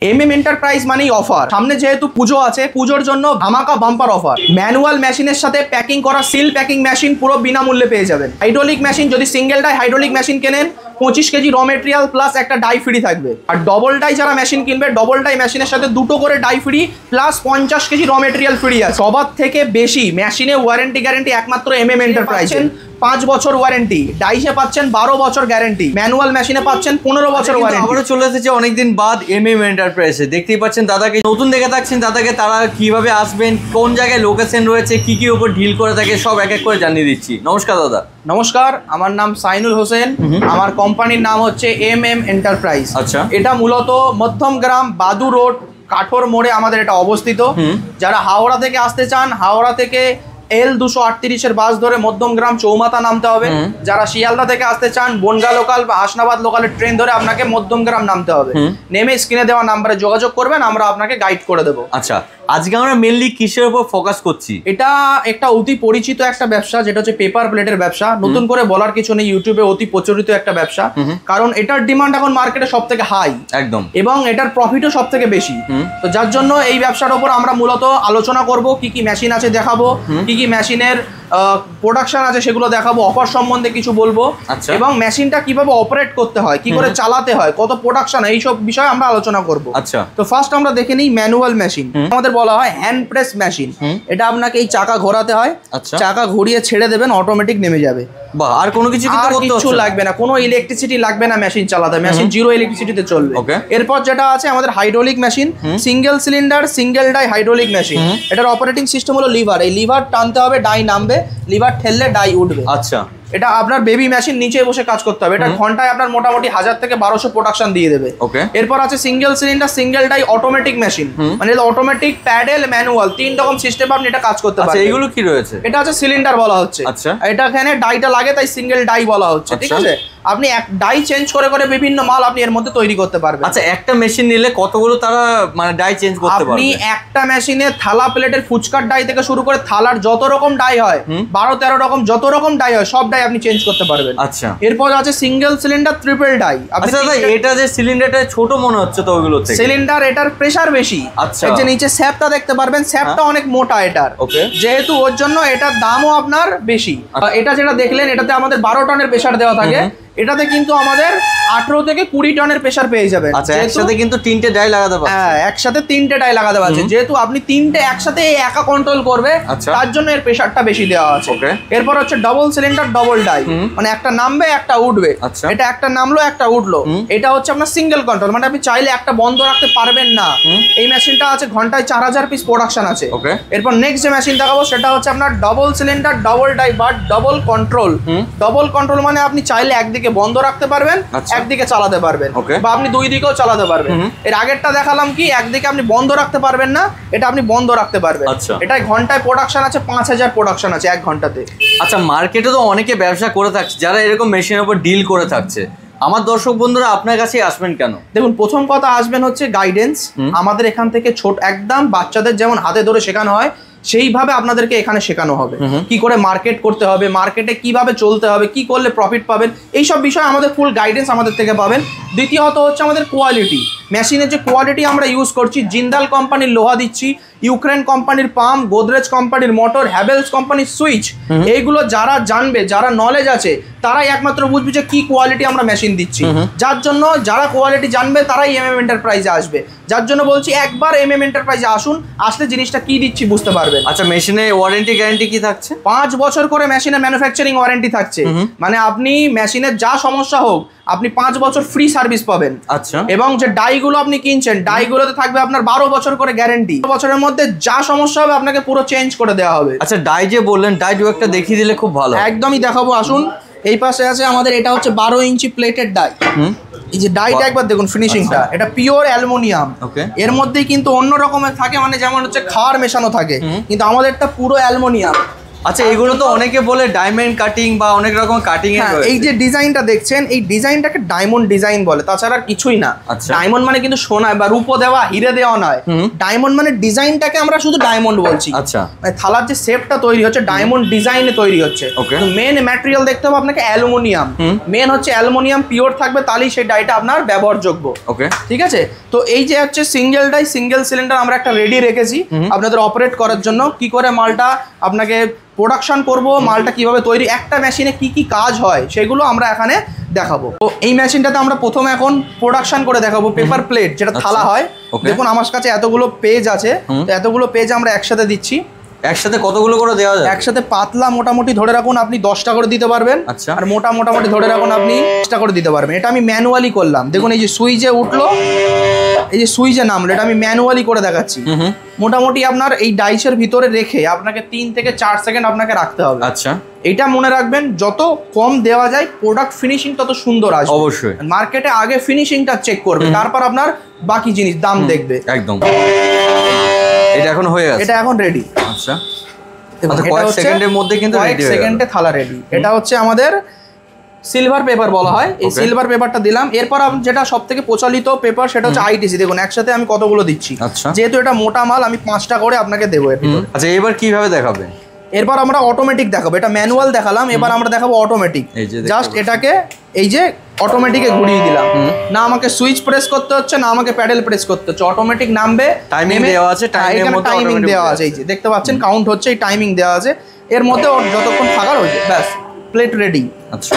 MM enterprise মানেই offer. সামনে যেহেতু পুজো আছে, পুজোর জন্য ধামাকা বাম্পার অফার। ম্যানুয়াল মেশিনের সাথে প্যাকিং করা সিল প্যাকিং মেশিন পুরো বিনামূল্যে পেয়ে যাবেন। হাইড্রোলিক মেশিন, যদি সিঙ্গেল ডাই হাইড্রোলিক মেশিন কেনেন 25 কেজি র মেটেরিয়াল প্লাস একটা ডাই ফ্রি থাকবে। আর ডবল ডাই যারা মেশিন কিনবে, ডবল ডাই মেশিনের সাথে দুটো করে ডাই ফ্রি প্লাস 50 কেজি র মেটেরিয়াল ফ্রি আছে। সবার থেকে বেশি মেশিনে ওয়ারেন্টি গ্যারেন্টি একমাত্র MM এন্টারপ্রাইজ। 5 বছর ওয়ারেন্টি, ডাইসে পাচ্ছেন 12 বছর গ্যারেন্টি, ম্যানুয়াল মেশিনে পাচ্ছেন 15 বছর ওয়ারেন্টি। আবারও চলে এসেছে অনেকদিন বাদ MM এন্টারপ্রাইজে। দেখতেই পাচ্ছেন দাদাকে, নতুন দেখে থাকছেন দাদাকে, তারা কিভাবে আসবেন, কোন জায়গায় লোকেশন রয়েছে, কি কি উপর ডিল করে থাকে সব এক এক করে জানিয়ে দিচ্ছি। নমস্কার দাদা। নমস্কার, আমার নাম সাইনুল হোসেন। আমার কোম্পানির নাম হচ্ছে MM এন্টারপ্রাইজ। আচ্ছা, এটা মূলত মধ্যমগ্রাম বাদু রোড কাঠোর মোড়ে আমাদের এটা অবস্থিত। যারা হাওড়া থেকে আসতে চান, হাওড়া থেকে L238 বাস ধরে মধ্যমগ্রাম চৌমাথা নামতে হবে। যারা শিয়ালদা থেকে আসতে চান, বনগা লোকাল বা হাসনাবাদ লোকালের ট্রেন ধরে আপনাকে মধ্যমগ্রাম নামতে হবে। নেমে স্ক্রিনে দেওয়া নাম্বারে যোগাযোগ করবেন, আমরা আপনাকে গাইড করে দেবো। আচ্ছা, আজকে আমরা মেনলি কিসের উপর ফোকাস করছি? এটা একটা অতি পরিচিত একটা ব্যবসা, যেটা হচ্ছে পেপার প্লেটের ব্যবসা। নতুন করে বলার কিছু নেই, ইউটিউবে অতি প্রচলিত একটা ব্যবসা। কারণ এটার ডিমান্ড এখন মার্কেটে সব থেকে হাই একদম, এবং এটার প্রফিটও সব থেকে বেশি। তো যার জন্য এই ব্যবসার উপর আমরা মূলত আলোচনা করব, কি কি মেশিন আছে দেখাবো, কি কি মেশিনের প্রোডাকশন আছে সেগুলো দেখাবো, অফার সম্বন্ধে কিছু বলবো, এবং মেশিনটা কিভাবে অপারেট করতে হয়, কি করে চালাতে হয়, কত প্রোডাকশন, এইসব বিষয়ে আমরা আলোচনা করব। আচ্ছা, তো ফার্স্ট আমরা দেখে নিই ম্যানুয়াল মেশিন। আমাদের বলা হয় হ্যান্ড প্রেস মেশিন। এটা আপনাকে এই চাকা ঘোরাতে হয়, চাকা ঘুরিয়ে ছেড়ে দেবেন, অটোমেটিক নেমে যাবে। বাহ, আর কোনো কিছু লাগবে না, কোনো ইলেকট্রিসিটি লাগবে না মেশিন চালাতে। মেশিন জিরো ইলেকট্রিসিটিতে চলবে। এরপর যেটা আছে আমাদের hydraulic machine, single cylinder single die hydraulic machine. এটার অপারেটিং সিস্টেম হলো লিভার। এই লিভার টানতে হবে, ডাই নামবে, লিভার ঠেললে ডাই উঠবে। আচ্ছা, এটা আপনার বেবি মেশিন, নিচে বসে কাজ করতে হবে। এটা ঘন্টায় আপনার মোটামুটি 1000 থেকে 1200 প্রোডাকশন দিয়ে দেবে। এরপর আছে single cylinder single die automatic machine, মানে অটোমেটিক প্যাডেল ম্যানুয়াল 3 রকম সিস্টেম আপনি এটা কাজ করতে পারবেন। এইগুলো কি রয়েছে? এটা হচ্ছে সিলিন্ডার বলা হচ্ছে। আচ্ছা, এটা এখানে ডাইটা লাগে তাই সিঙ্গেল ডাই বলা হচ্ছে। ঠিক আছে, আপনি এক ডাই চেঞ্জ করে করে বিভিন্ন মাল আপনি এর মধ্যে তৈরি করতে পারবেন। আচ্ছা, একটা মেশিন নিলে কতগুলো তারা মানে ডাই চেঞ্জ করতে পারবে? আপনি একটা মেশিনে থালা প্লেটের ফুচকার ডাই থেকে শুরু করে থালার যত রকম ডাই হয়, 12-13 রকম যত রকম ডাই হয়, সব ডাই আপনি চেঞ্জ করতে পারবেন। আচ্ছা, এরপর আছে সিঙ্গেল সিলিন্ডার ট্রিপল ডাই। আচ্ছা দাদা, এটা যে সিলিন্ডারটা ছোট মনে হচ্ছে তো ওগুলো থেকে? সিলিন্ডার, এটার প্রেসার বেশি। আচ্ছা, এই যে নিচে স্যাপটা দেখতে পারবেন, স্যাপটা অনেক মোটা এটার, যেহেতু ওর জন্য এটার দামও আপনার বেশি। এটা যেটা দেখলেন, এটাতে আমাদের 12 টনের প্রেসার দেওয়া থাকে। এটাতে কিন্তু আমাদের 18 থেকে 20 টনের প্রেসার পেয়ে যাবেন। আচ্ছা, একসাথে কিন্তু 3টে ডাই লাগাতে পারছেন। হ্যাঁ, একসাথে 3টে ডাই লাগাতে পারছেন। যেহেতু আপনি 3টে একসাথে একা কন্ট্রোল করবে, তার জন্য এর প্রেসারটা বেশি দেওয়া আছে। এরপর হচ্ছে ডবল সিলিন্ডার ডবল ডাই, মানে একটা নামবে একটা উঠবে। এটা একটা নামলো একটা উঠলো। এটা হচ্ছে আপনার সিঙ্গেল কন্ট্রোল, মানে আপনি চাইলে একটা বন্ধ রাখতে পারবেন না। এই মেশিনটা আছে ঘন্টায় 4000 পিস প্রোডাকশন আছে। এরপর নেক্সট যে মেশিন দেখাবো সেটা হচ্ছে আপনার double cylinder double die but double control. Double control মানে আপনি চাইলে একদিকে বন্ধ রাখতে পারবেন, একদিকে চালাতে পারবেন, বা আপনি দুই দিকেও চালাতে পারবেন। এর আগেরটা দেখালাম কি একদিকে আপনি বন্ধ রাখতে পারবেন না, এটা আপনি বন্ধ রাখতে পারবেন। এটাই ঘন্টায় প্রোডাকশন আছে 5000 প্রোডাকশন আছে 1 ঘন্টাতে। আচ্ছা, মার্কেটে তো অনেকে ব্যবসা করে থাকছে, যারা এরকম মেশিনের উপর ডিল করে থাকছে, আমার দর্শক বন্ধুরা আপনার কাছে আসবেন কেন? দেখুন, প্রথম কথা আসবেন হচ্ছে গাইডেন্স। আমাদের এখান থেকে ছোট একদম বাচ্চাদের যেমন হাতে ধরে শেখানো হয়, সেইভাবে আপনাদেরকে এখানে শেখানো হবে। কি করে মার্কেট করতে হবে, মার্কেটে কিভাবে চলতে হবে, কি করলে প্রফিট পাবেন, এইসব বিষয়ে আমাদের ফুল গাইডেন্স আমাদের থেকে পাবেন। দ্বিতীয়ত হচ্ছে আমাদের কোয়ালিটি। মেশিনের যে কোয়ালিটি আমরা ইউজ করছি, জিন্দাল কোম্পানির লোহা দিচ্ছি, ইউক্রেন কোম্পানির পাম্প, গোদরেজ কোম্পানির মোটর, হ্যাভেলস কোম্পানির সুইচ। এইগুলো যারা জানবে, যারা নলেজ আছে, তারাই একমাত্র বুঝবে যে কি কোয়ালিটি আমরা মেশিন দিচ্ছি। যার জন্য যারা কোয়ালিটি জানবে তারাই MM এন্টারপ্রাইজে আসবে। যার জন্য বলছি একবার MM এন্টারপ্রাইজে আসুন, আসলে জিনিসটা কি দিচ্ছি বুঝতে পারবেন। আচ্ছা, মেশিনে ওয়ারেন্টি গ্যারান্টি কি থাকছে? 5 বছর করে মেশিনের ম্যানুফ্যাকচারিং ওয়ারেন্টি থাকছে। মানে আপনি মেশিনের যা সমস্যা হোক, আপনি 5 বছর ফ্রি সার্ভিস পাবেন। আচ্ছা, এবং যে ডাইগুলো আপনি কিনছেন, ডাইগুলোতে থাকবে আপনার 12 বছর করে গ্যারেন্টি। বছরের মধ্যে যা সমস্যা হবে আপনাকে পুরো চেঞ্জ করে দেওয়া হবে। আচ্ছা, ডাই যে বললেন, ডাই দু একটা দেখিয়ে দিলে খুব ভালো। একদমই দেখাবো, আসুন। এই পাশে আছে আমাদের, এটা হচ্ছে 12 ইঞ্চি প্লেটেড ডাই। এই যে ডাইটা একবার দেখুন ফিনিশিংটা, এটা পিওর অ্যালুমিনিয়াম। এর মধ্যেই কিন্তু অন্য রকমের থাকে, মানে যেমন হচ্ছে খাওয়ার মেশানো থাকে, কিন্তু আমাদেরটা পুরো অ্যালুমিনিয়াম। আচ্ছা, এগুলো তো অনেকে বলে ডায়মন্ড কাটিং বা অনেক রকম কাটিং এর রয়েছে। এই যে ডিজাইনটা দেখছেন, এই ডিজাইনটাকে ডায়মন্ড ডিজাইন বলে, তাছাড়া আর কিছুই না। ডায়মন্ড মানে কিন্তু সোনা বা রূপো দেওয়া, হিরে দেওয়া নয়। ডায়মন্ড মানে ডিজাইনটাকে আমরা শুধু ডায়মন্ড বলছি। আচ্ছা, মানে থালার যে শেপটা তৈরি হচ্ছে ডায়মন্ড ডিজাইনে তৈরি হচ্ছে। মেন ম্যাটেরিয়াল দেখতে হবে আপনাকে অ্যালুমিনিয়াম। মেন হচ্ছে অ্যালুমিনিয়াম পিওর থাকবে, তাহলেই সেই ডাইটা আপনার ব্যবহারযোগ্য। ওকে, ঠিক আছে। তো এই যে হচ্ছে সিঙ্গেল ডাই, সিঙ্গেল সিলিন্ডার আমরা একটা রেডি রেখেছি আপনাদের অপারেট করার জন্য। কি করে মালটা আপনাকে প্রোডাকশন করব, মালটা কিভাবে তৈরি, একটা মেশিনে কি কি কাজ হয় সেগুলো আমরা এখানে দেখাবো। তো এই মেশিনটাতে আমরা প্রথমে এখন প্রোডাকশন করে দেখাবো পেপার প্লেট, যেটা থালা হয়। দেখুন আমার কাছে এতগুলো পেজ আছে, তো এতগুলো পেজ আমরা একসাথে দিচ্ছি। একসাথে কতগুলো করে দেওয়া যায়? একসাথে পাতলা মোটামুটি ধরে রাখুন আপনি 10টা করে দিতে পারবেন। আচ্ছা, আর মোটামুটি ধরে রাখুন আপনি 10টা করে দিতে পারবেন। এটা আমি ম্যানুয়ালি করলাম। দেখুন এই যে সুইচে উঠলো, এই যে সুইচে নামলো, এটা আমি ম্যানুয়ালি করে দেখাচ্ছি। মোটামুটি আপনার এই ডাইসের ভিতরে রেখে আপনাকে 3 থেকে 4 সেকেন্ড আপনাকে রাখতে হবে। আচ্ছা, এটা মনে রাখবেন, যত কম দেওয়া যায় প্রোডাক্ট ফিনিশিং তত সুন্দর আসবে। অবশ্যই মার্কেটে আগে ফিনিশিংটা চেক করবে, তারপর আপনার বাকি জিনিস দাম দেখবে। একদম। এটা এখন হয়ে গেছে, এটা এখন রেডি। আচ্ছা, কয়েক সেকেন্ডের মধ্যে কিন্তু রেডি হয়ে গেল। সেকেন্ডে থালা রেডি। এটা হচ্ছে আমাদের সিলভার পেপার বলা হয়। এই সিলভার পেপারটা দিলাম। এরপর যেটা সবথেকে প্রচলিত পেপার সেটা হচ্ছে আইটিসি। দেখুন একসাথে আমি কতগুলো দিচ্ছি। যেহেতু এটা মোটা মাল, আমি 5টা করে আপনাকে দেবো। আচ্ছা, এবার কিভাবে দেখাবে? এরপর আমরা অটোমেটিক দেখাবো। এটা ম্যানুয়াল দেখালাম, এবার আমরা দেখাবো অটোমেটিক। জাস্ট এটাকে এই যে অটোমেটিকে ঘুরিয়ে দিলাম, না আমাকে সুইচ প্রেস করতে হচ্ছে, না আমাকে প্যাডেল প্রেস করতে হচ্ছে। অটোমেটিক নামবে, টাইমিং দেওয়া আছে, টাইমিং দেওয়া আছে। এই যে দেখতে পাচ্ছেন কাউন্ট হচ্ছে, এই টাইমিং দেওয়া আছে। এর মধ্যে ওর যতক্ষণ থাকার হয়েছে ব্যাস, প্লেট রেডি। আচ্ছা,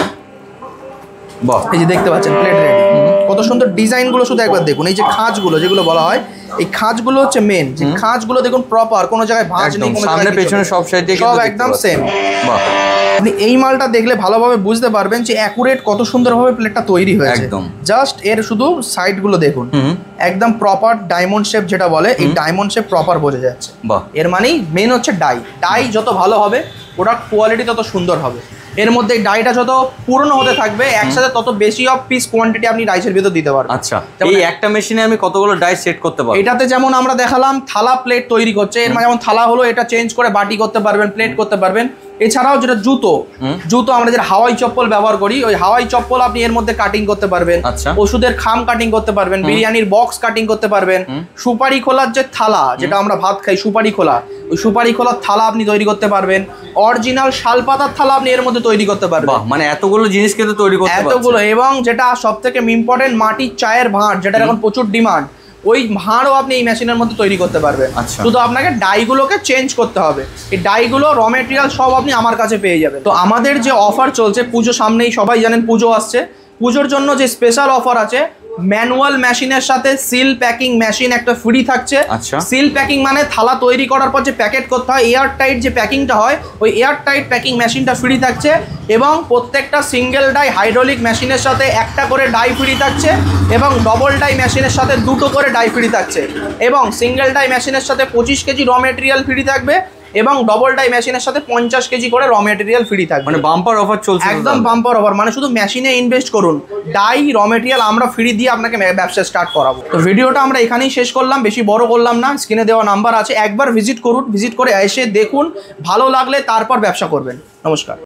বাহ, এই যে দেখতে পাচ্ছেন প্লেট রেডি। কত সুন্দর ডিজাইনগুলো শুধু একবার দেখুন। এই যে খাঁজগুলো যেগুলো বলা হয়, এই খাঁজগুলো হচ্ছে মেন। যে খাঁজগুলো দেখুন প্রপার, কোনো জায়গায় ভাঁজ নেই, কোনো সামনে পেছনে সব সাইডে সব একদম সেম। বাহ, আপনি এই মালটা দেখলে ভালোভাবে বুঝতে পারবেন যে অ্যাকুরেট কত সুন্দরভাবে প্লেটটা তৈরি হয়েছে। একদম জাস্ট এর শুধু সাইডগুলো দেখুন, একদম প্রপার ডায়মন্ড শেপ যেটা বলে, এই ডায়মন্ড শেপ প্রপার বোঝা যাচ্ছে। বাহ, এর মানেই মেন হচ্ছে ডাই যত ভালো হবে প্রোডাক্ট কোয়ালিটি তত সুন্দর হবে। এর মধ্যে ডাইটা যত পুরনো হতে থাকবে একসাথে তত বেশি অফ পিস কোয়ান্টিটি আপনি ডাইসের ভিতর দিতে পারবেন। আচ্ছা, এই একটা মেশিনে আমি কতগুলো ডাই সেট করতে পারবো? এটাতে যেমন আমরা দেখালাম থালা প্লেট তৈরি করছে, এর মানে যেমন থালা হলো এটা চেঞ্জ করে বাটি করতে পারবেন, প্লেট করতে পারবেন। এছাড়াও যেটা জুতো আমরা যেটা হাওয়াই চপ্পল ব্যবহার করি, ওই হাওয়াই চপ্পল আপনি এর মধ্যে কাটিং করতে পারবেন। ওষুধের খাম কাটিং করতে পারবেন, বিরিয়ানির বক্স কাটিং করতে পারবেন। সুপারি খোলার যে থালা, যেটা আমরা ভাত খাই সুপারি খোলা, ওই সুপারি খোলার থালা আপনি তৈরি করতে পারবেন। অরিজিনাল শালপাতার থালা আপনি এর মধ্যে তৈরি করতে পারবেন। মানে এতগুলো জিনিস কিন্তু তৈরি করতে পারবেন, এতগুলো। এবং যেটা সব থেকে ইম্পর্টেন্ট, মাটির চায়ের ভাঁড়, যেটা এখন প্রচুর ডিমান্ড, ওই ভাঁড়ও আপনি এই মেশিনের মধ্যে তৈরি করতে পারবেন। শুধু আপনাকে ডাইগুলোকে চেঞ্জ করতে হবে। এই ডাইগুলো র মেটেরিয়াল সব আপনি আমার কাছে পেয়ে যাবেন। তো আমাদের যে অফার চলছে, পুজো সামনেই, সবাই জানেন পুজো আসছে, পুজোর জন্য যে স্পেশাল অফার আছে, ম্যানুয়াল মেশিনের সাথে সিল প্যাকিং মেশিন একটা ফ্রি থাকছে। সিল প্যাকিং মানে থালা তৈরি করার পর যে প্যাকেট করতে হয়, এয়ার টাইট যে প্যাকিংটা হয়, ওই এয়ার টাইট প্যাকিং মেশিনটা ফ্রি থাকছে। এবং প্রত্যেকটা সিঙ্গেল ডাই হাইড্রোলিক মেশিনের সাথে একটা করে ডাই ফ্রি থাকছে, এবং ডবল ডাই মেশিনের সাথে 2টো করে ডাই ফ্রি থাকছে, এবং সিঙ্গেল ডাই মেশিনের সাথে 25 কেজি র মেটেরিয়াল ফ্রি থাকবে, এবং ডবল ডাই মেশিনের সাথে 50 কেজি করে র মেটেরিয়াল ফ্রি থাকবে। মানে বাম্পার অফার চলছে, একদম বাম্পার অফার। মানে শুধু মেশিনে ইনভেস্ট করুন, ডাই র মেটেরিয়াল আমরা ফ্রি দিয়ে আপনাকে ব্যবসা স্টার্ট করাবো। তো ভিডিওটা আমরা এখানেই শেষ করলাম, বেশি বড় করলাম না। স্ক্রিনে দেওয়া নাম্বার আছে, একবার ভিজিট করুন, ভিজিট করে এসে দেখুন, ভালো লাগলে তারপর ব্যবসা করবেন। নমস্কার।